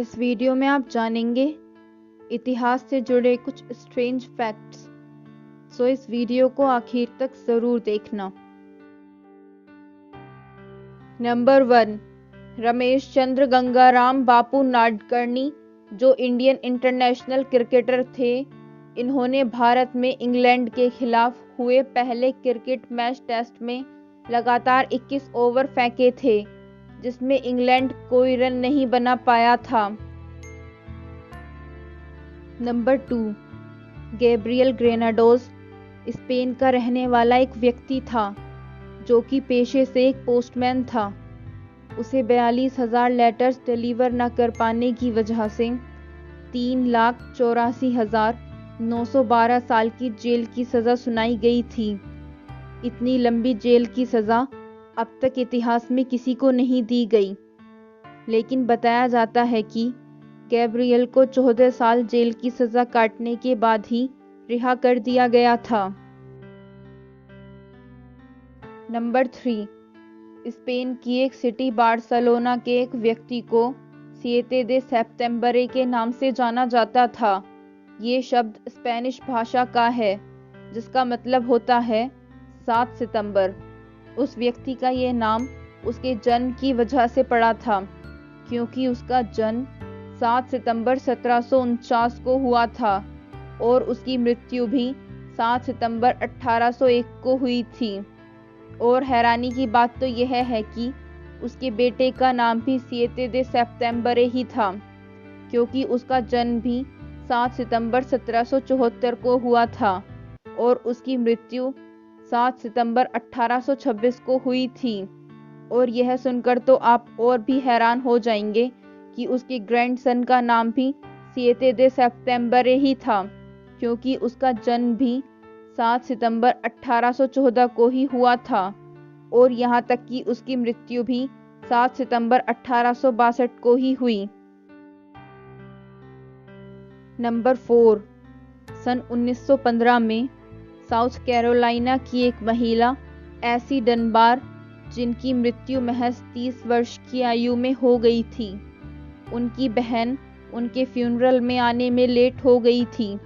इस वीडियो में आप जानेंगे इतिहास से जुड़े कुछ स्ट्रेंज फैक्ट्स। सो इस वीडियो को आखिर तक ज़रूर देखना। नंबर 1, रमेश चंद्र गंगाराम बापू नाडकर्णी, जो इंडियन इंटरनेशनल क्रिकेटर थे। इन्होंने भारत में इंग्लैंड के खिलाफ हुए पहले क्रिकेट मैच टेस्ट में लगातार 21 ओवर फेंके थे, जिसमें इंग्लैंड कोई रन नहीं बना पाया था। नंबर 2, गैब्रियल ग्रेनाडोस स्पेन का रहने वाला एक व्यक्ति था, जो कि पेशे से एक पोस्टमैन था। उसे 42,000 लेटर्स डिलीवर न कर पाने की वजह से 3,84,912 साल की जेल की सज़ा सुनाई गई थी। इतनी लंबी जेल की सज़ा अब तक इतिहास में किसी को नहीं दी गई, लेकिन बताया जाता है कि गैब्रियल को 14 साल जेल की सज़ा काटने के बाद ही रिहा कर दिया गया था। नंबर 3, स्पेन की एक सिटी बार्सिलोना के एक व्यक्ति को 7 de सेप्टेम्बरे के नाम से जाना जाता था। ये शब्द स्पेनिश भाषा का है, जिसका मतलब होता है 7 सितंबर। उस व्यक्ति का ये नाम उसके जन्म की वजह से पड़ा था, क्योंकि उसका जन्म 7 सितंबर 1749 को हुआ था और उसकी मृत्यु भी 7 सितंबर 1801 को हुई थी। और हैरानी की बात तो यह है कि उसके बेटे का नाम भी 7 de सेप्टेम्बरे ही था, क्योंकि उसका जन्म भी 7 सितंबर 1774 को हुआ था और उसकी मृत्यु 7 सितंबर 1826 को हुई थी। और यह सुनकर तो आप और भी हैरान हो जाएंगे कि उसके ग्रैंडसन का नाम भी 7 de सेप्टेम्बरे ही था, क्योंकि उसका जन्म भी 7 सितंबर 1814 को ही हुआ था और यहाँ तक कि उसकी मृत्यु भी 7 सितंबर 1862 को ही हुई। नंबर 4, सन 1915 में साउथ कैरोलिना की एक महिला एसी डनबार, जिनकी मृत्यु महज 30 वर्ष की आयु में हो गई थी, उनकी बहन उनके फ्यूनरल में आने में लेट हो गई थी।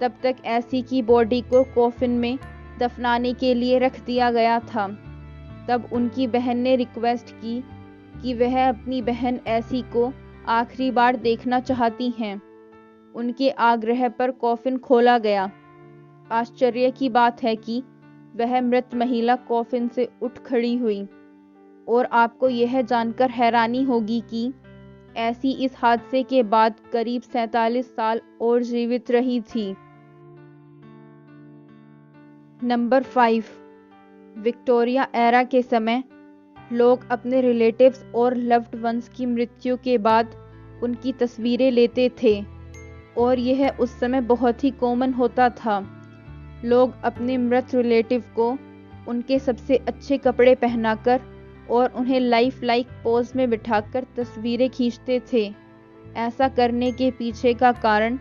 तब तक एसी की बॉडी को कॉफिन में दफनाने के लिए रख दिया गया था। तब उनकी बहन ने रिक्वेस्ट की कि वह अपनी बहन एसी को आखिरी बार देखना चाहती हैं। उनके आग्रह पर कॉफिन खोला गया। आश्चर्य की बात है कि वह मृत महिला कॉफिन से उठ खड़ी हुई और आपको यह जानकर हैरानी होगी कि ऐसी इस हादसे के बाद करीब 47 साल और जीवित रही थी। नंबर 5, विक्टोरिया एरा के समय लोग अपने रिलेटिव्स और लव्ड वंस की मृत्यु के बाद उनकी तस्वीरें लेते थे और यह उस समय बहुत ही कॉमन होता था। लोग अपने मृत रिलेटिव को उनके सबसे अच्छे कपड़े पहनाकर और उन्हें लाइफ लाइक पोज में बिठाकर तस्वीरें खींचते थे। ऐसा करने के पीछे का कारण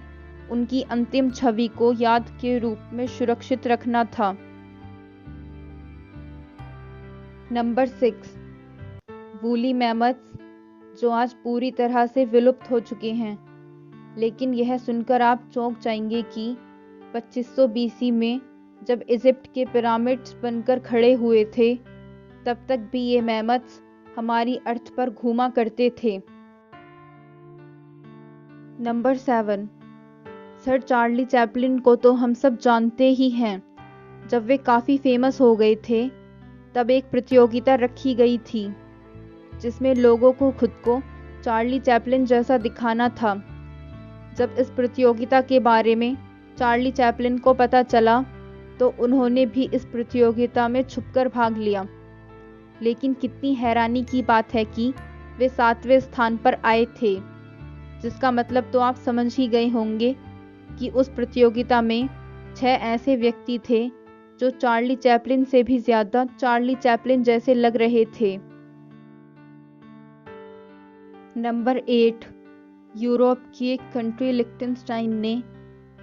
उनकी अंतिम छवि को याद के रूप में सुरक्षित रखना था। नंबर 6, वूली मैमथ्स, जो आज पूरी तरह से विलुप्त हो चुके हैं, लेकिन यह सुनकर आप चौंक जाएंगे कि 2500 BC में जब इजिप्ट के पिरामिड्स बनकर खड़े हुए थे, तब तक भी ये मैमथ्स हमारी अर्थ पर घूमा करते थे। नंबर 7, सर चार्ली चैपलिन को तो हम सब जानते ही हैं। जब वे काफ़ी फेमस हो गए थे, तब एक प्रतियोगिता रखी गई थी, जिसमें लोगों को खुद को चार्ली चैपलिन जैसा दिखाना था। जब इस प्रतियोगिता के बारे में चार्ली चैपलिन को पता चला, तो उन्होंने भी इस प्रतियोगिता में छुपकर भाग लिया। लेकिन कितनी हैरानी की बात है कि वे 7वें स्थान पर आए थे, जिसका मतलब तो आप समझ ही गए होंगे कि उस प्रतियोगिता में 6 ऐसे व्यक्ति थे जो चार्ली चैपलिन से भी ज़्यादा चार्ली चैपलिन जैसे लग रहे थे। नंबर 8, यूरोप की एक कंट्री लिechtenstein ने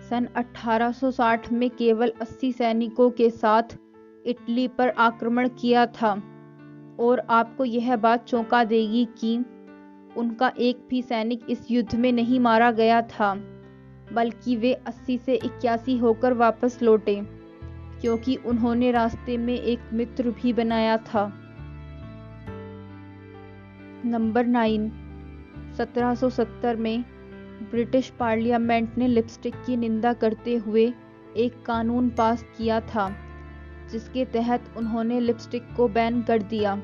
सन 1860 में केवल 80 सैनिकों के साथ इटली पर आक्रमण किया था। और आपको यह बात चौंका देगी कि उनका एक भी सैनिक इस युद्ध में नहीं मारा गया था, बल्कि वे 80 से 81 होकर वापस लौटे, क्योंकि उन्होंने रास्ते में एक मित्र भी बनाया था। नंबर 9, 1770 में ब्रिटिश पार्लियामेंट ने लिपस्टिक की निंदा करते हुए एक कानून पास किया था, जिसके तहत उन्होंने लिपस्टिक को बैन कर दिया,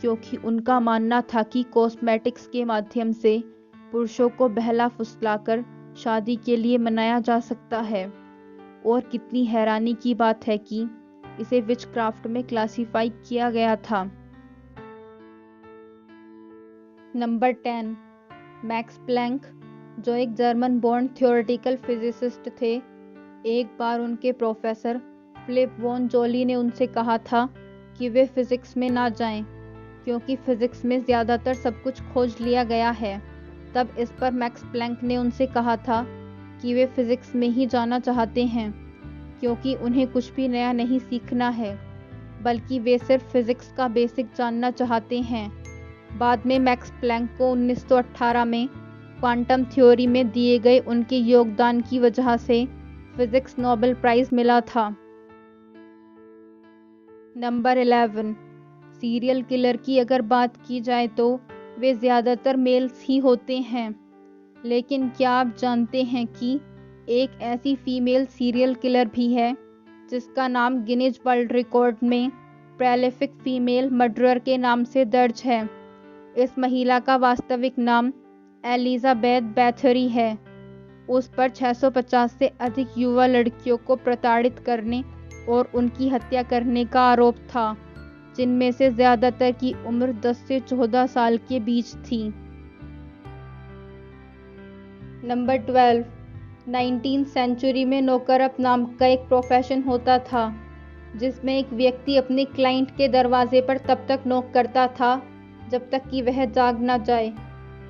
क्योंकि उनका मानना था कि कॉस्मेटिक्स के माध्यम से पुरुषों को बहला फुसलाकर शादी के लिए मनाया जा सकता है। और कितनी हैरानी की बात है कि इसे विचक्राफ्ट में क्लासिफाई किया गया था। नंबर 10, मैक्स प्लैंक, जो एक जर्मन बोर्न थ्योरेटिकल फिजिसिस्ट थे। एक बार उनके प्रोफेसर फिलिप वॉन जोली ने उनसे कहा था कि वे फिजिक्स में ना जाएं, क्योंकि फिजिक्स में ज़्यादातर सब कुछ खोज लिया गया है। तब इस पर मैक्स प्लैंक ने उनसे कहा था कि वे फिजिक्स में ही जाना चाहते हैं, क्योंकि उन्हें कुछ भी नया नहीं सीखना है, बल्कि वे सिर्फ फिजिक्स का बेसिक जानना चाहते हैं। बाद में मैक्स प्लैंक को 1918 में क्वांटम थ्योरी में दिए गए उनके योगदान की वजह से फिजिक्स नोबेल प्राइज मिला था। नंबर 11, सीरियल किलर की अगर बात की जाए तो वे ज़्यादातर मेल्स ही होते हैं, लेकिन क्या आप जानते हैं कि एक ऐसी फीमेल सीरियल किलर भी है जिसका नाम गिनीज वर्ल्ड रिकॉर्ड में प्रेलिफिक फीमेल मर्डरर के नाम से दर्ज है। इस महिला का वास्तविक नाम एलिजाबेथ बैथरी है। उस पर 650 से अधिक युवा लड़कियों को प्रताड़ित करने और उनकी हत्या करने का आरोप था, जिनमें से ज़्यादातर की उम्र 10 से 14 साल के बीच थी। नंबर 12, 19वीं सेंचुरी में नौकरप नाम का एक प्रोफेशन होता था, जिसमें एक व्यक्ति अपने क्लाइंट के दरवाजे पर तब तक नॉक करता था जब तक कि वह जाग ना जाए,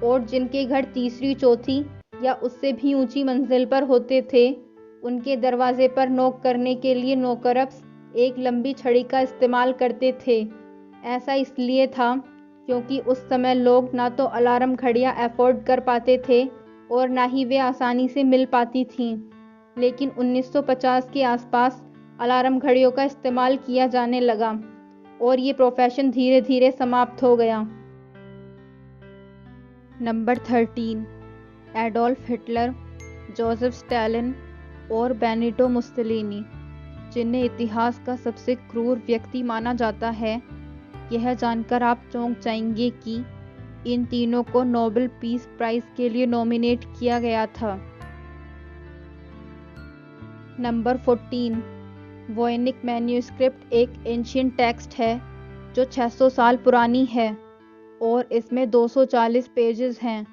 और जिनके घर तीसरी, चौथी या उससे भी ऊंची मंजिल पर होते थे, उनके दरवाजे पर नॉक करने के लिए नौकरप्स एक लंबी छड़ी का इस्तेमाल करते थे। ऐसा इसलिए था क्योंकि उस समय लोग ना तो अलार्म घड़ियां अफोर्ड कर पाते थे और ना ही वे आसानी से मिल पाती थीं। लेकिन 1950 के आसपास अलार्म घड़ियों का इस्तेमाल किया जाने लगा और ये प्रोफेशन धीरे धीरे समाप्त हो गया। Number 13, Adolf Hitler, Joseph Stalin और बेनिटो मुसोलिनी, जिन्हें इतिहास का सबसे क्रूर व्यक्ति माना जाता है। यह जानकर आप चौंक जाएंगे कि इन तीनों को नोबेल पीस प्राइज के लिए नॉमिनेट किया गया था। नंबर 14, वोयनिक मैन्यूस्क्रिप्ट एक एंशिएंट टेक्स्ट है जो 600 साल पुरानी है और इसमें 240 पेजेस हैं।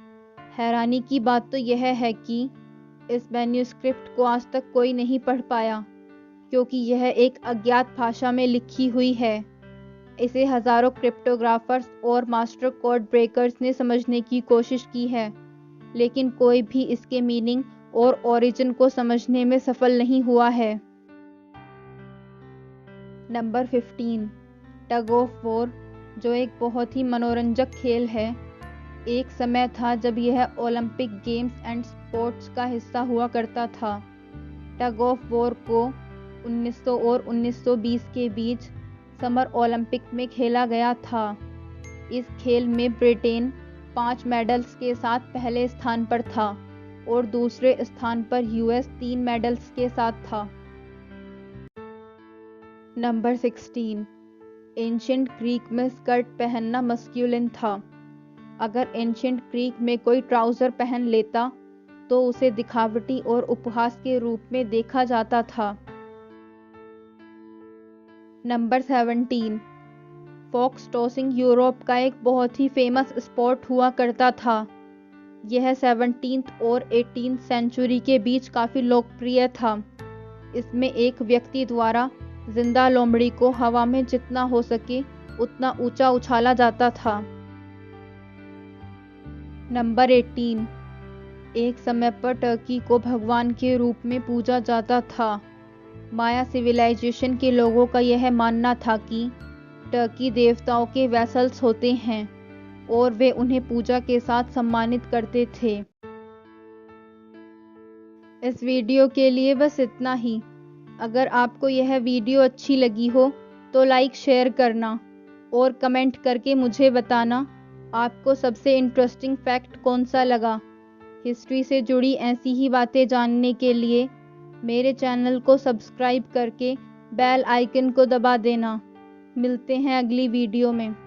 हैरानी की बात तो यह है कि इस मैन्यूस्क्रिप्ट को आज तक कोई नहीं पढ़ पाया, क्योंकि यह एक अज्ञात भाषा में लिखी हुई है। इसे हजारों क्रिप्टोग्राफर्स और मास्टर कोड ब्रेकर्स ने समझने की कोशिश की है, लेकिन कोई भी इसके मीनिंग और ओरिजिन को समझने में सफल नहीं हुआ है। नंबर 15, टग ऑफ वॉर, जो एक बहुत ही मनोरंजक खेल है। एक समय था जब यह ओलंपिक गेम्स एंड स्पोर्ट्स का हिस्सा हुआ करता था। टग ऑफ वॉर को 1900 और 1920 के बीच समर ओलंपिक में खेला गया था। इस खेल में ब्रिटेन 5 मेडल्स के साथ पहले स्थान पर था और दूसरे स्थान पर यूएस 3 मेडल्स के साथ था। नंबर 16, एंशिएंट ग्रीक में स्कर्ट पहनना मस्कुलिन था। अगर एंशिएंट ग्रीक में कोई ट्राउजर पहन लेता तो उसे दिखावटी और उपहास के रूप में देखा जाता था। नंबर 17, फॉक्स टॉसिंग यूरोप का एक बहुत ही फेमस स्पोर्ट हुआ करता था। यह 17वीं और 18वीं सेंचुरी के बीच काफ़ी लोकप्रिय था। इसमें एक व्यक्ति द्वारा जिंदा लोमड़ी को हवा में जितना हो सके उतना ऊंचा उछाला जाता था। नंबर 18, एक समय पर टर्की को भगवान के रूप में पूजा जाता था। माया सिविलाइजेशन के लोगों का यह मानना था कि टर्की देवताओं के वेसल्स होते हैं। और वे उन्हें पूजा के साथ सम्मानित करते थे। इस वीडियो के लिए बस इतना ही। अगर आपको यह वीडियो अच्छी लगी हो तो लाइक शेयर करना और कमेंट करके मुझे बताना आपको सबसे इंटरेस्टिंग फैक्ट कौन सा लगा। हिस्ट्री से जुड़ी ऐसी ही बातें जानने के लिए मेरे चैनल को सब्सक्राइब करके बेल आइकन को दबा देना। मिलते हैं अगली वीडियो में।